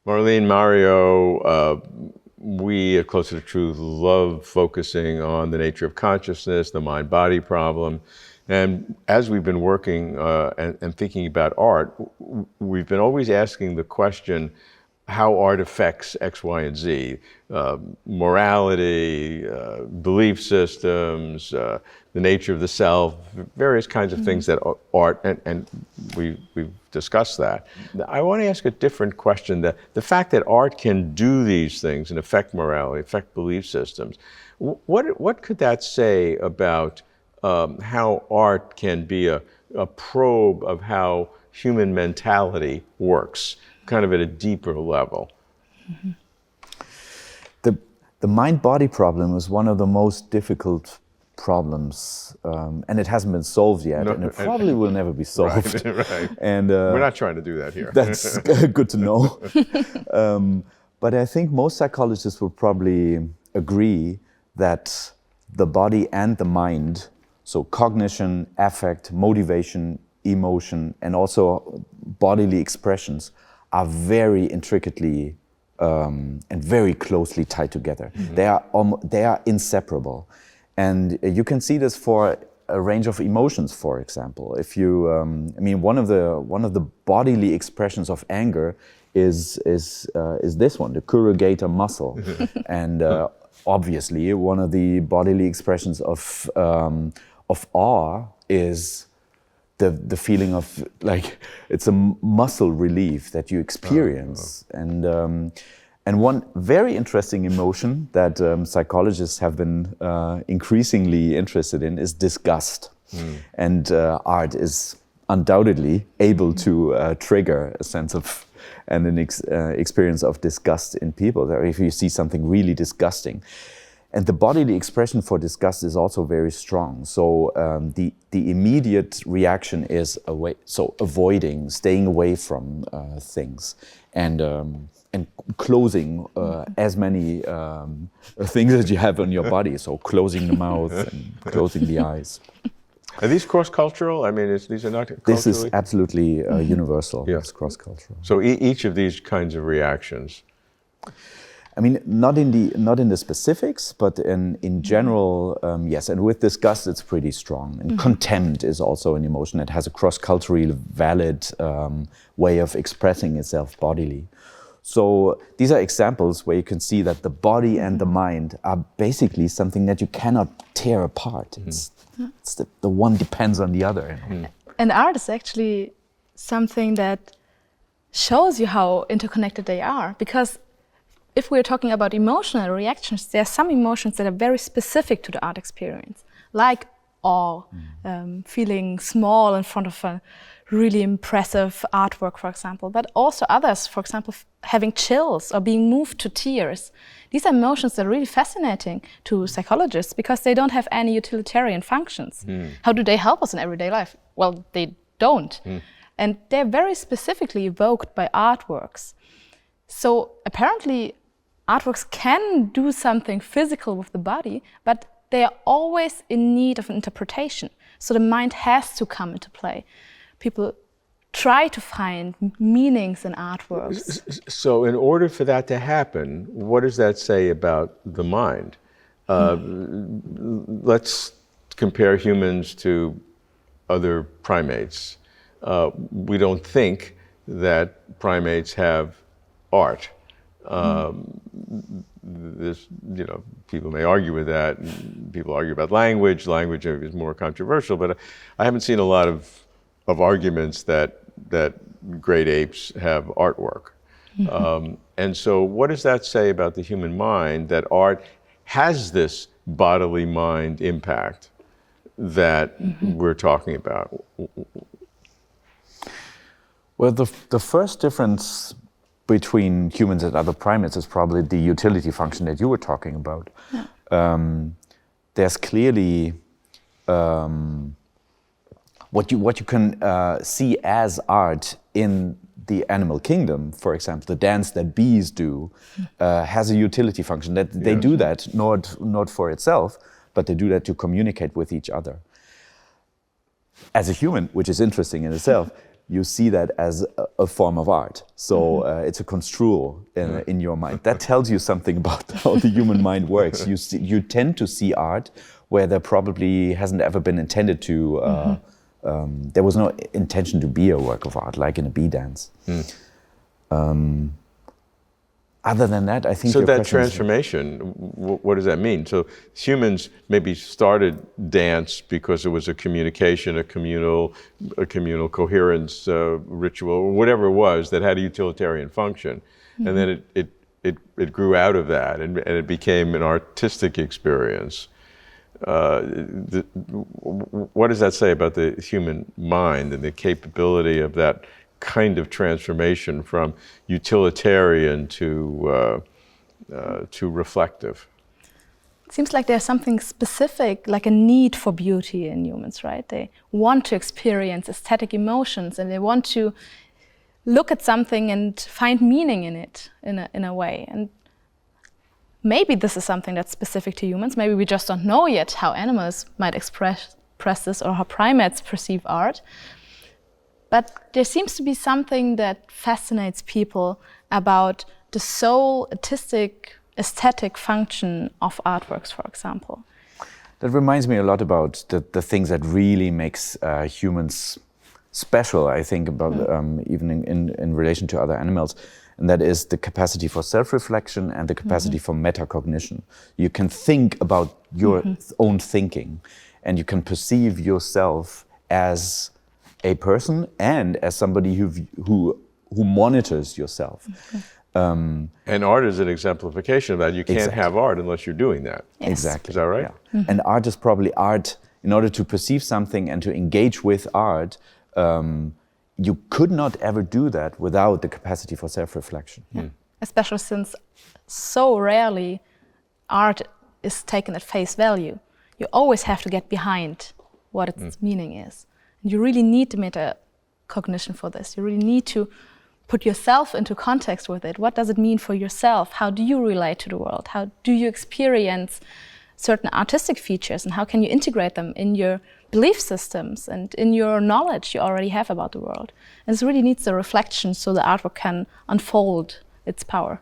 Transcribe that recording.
Marlene, Mario, we at Closer to Truth love focusing on the nature of consciousness, the mind-body problem. And as we've been working and thinking about art, we've been always asking the question, how art affects X, Y, and Z, morality, belief systems, the nature of the self, various kinds of things that art, and we've discussed that. I want to ask a different question, that the fact that art can do these things and affect morality, affect belief systems, what could that say about how art can be a probe of how human mentality works, kind of at a deeper level? Mm-hmm. The mind-body problem is one of the most difficult problems, and it hasn't been solved yet, and it probably will never be solved. Right. And we're not trying to do that here. That's good to know. But I think most psychologists will probably agree that the body and the mind, so cognition, affect, motivation, emotion, and also bodily expressions, are very intricately and very closely tied together. Mm-hmm. They are inseparable. And you can see this for a range of emotions, for example. If you, one of the bodily expressions of anger is this one, the corrugator muscle, and obviously one of the bodily expressions of awe is the feeling of, like, it's a muscle relief that you experience. And one very interesting emotion that psychologists have been increasingly interested in is disgust. And art is undoubtedly able to trigger a sense of and an experience of disgust in people, if you see something really disgusting. And the bodily expression for disgust is also very strong. So the immediate reaction is avoiding, staying away from things, and closing as many things as you have on your body. So closing the mouth and closing the eyes. Are these cross-cultural? I mean, these are not culturally? This is absolutely universal. Yeah. It's cross-cultural. So each of these kinds of reactions. I mean, not in the specifics, but in general, yes. And with disgust, it's pretty strong. And contempt is also an emotion that has a cross-culturally valid way of expressing itself bodily. So these are examples where you can see that the body and the mind are basically something that you cannot tear apart. It's the one depends on the other. You know? And art is actually something that shows you how interconnected they are, because if we're talking about emotional reactions, there are some emotions that are very specific to the art experience, like awe, feeling small in front of a really impressive artwork, for example, but also others, for example, having chills or being moved to tears. These are emotions that are really fascinating to psychologists because they don't have any utilitarian functions. How do they help us in everyday life? Well, they don't. And they're very specifically evoked by artworks. So apparently, artworks can do something physical with the body, but they are always in need of interpretation. So the mind has to come into play. People try to find meanings in artworks. So in order for that to happen, what does that say about the mind? Let's compare humans to other primates. We don't think that primates have art. People may argue with that. People argue about language. Language is more controversial, but I haven't seen a lot of arguments that great apes have artwork. And so what does that say about the human mind, that art has this bodily mind impact that we're talking about? Well, the first difference between humans and other primates is probably the utility function that you were talking about. There's clearly what you can see as art in the animal kingdom, for example, the dance that bees do has a utility function. That they do that not for itself, but they do that to communicate with each other. As a human, which is interesting in itself, you see that as a form of art. So it's a construal in your mind. That tells you something about how the human mind works. You tend to see art where there probably hasn't ever been intended to, there was no intention to be a work of art, like in a bee dance. Other than that, I think so your that question transformation, what does that mean? So humans maybe started dance because it was a communication, a communal coherence ritual, or whatever it was that had a utilitarian function, and then it grew out of that, and it became an artistic experience. What does that say about the human mind and the capability of that kind of transformation from utilitarian to reflective? It seems like there's something specific, like a need for beauty in humans, right? They want to experience aesthetic emotions, and they want to look at something and find meaning in it in a way. And maybe this is something that's specific to humans. Maybe we just don't know yet how animals might express this, or how primates perceive art. But there seems to be something that fascinates people about the sole artistic, aesthetic function of artworks, for example. That reminds me a lot about the things that really makes humans special, I think, about even in relation to other animals. And that is the capacity for self-reflection and the capacity for metacognition. You can think about your own thinking, and you can perceive yourself as a person and as somebody who monitors yourself. And art is an exemplification of that. You can't have art unless you're doing that. Yes. Exactly. Is that right? Yeah. And art is probably art. In order to perceive something and to engage with art, you could not ever do that without the capacity for self-reflection. Yeah. Especially since so rarely art is taken at face value. You always have to get behind what its meaning is. And you really need the metacognition for this. You really need to put yourself into context with it. What does it mean for yourself? How do you relate to the world? How do you experience certain artistic features, and how can you integrate them in your belief systems and in your knowledge you already have about the world? And this really needs a reflection so the artwork can unfold its power.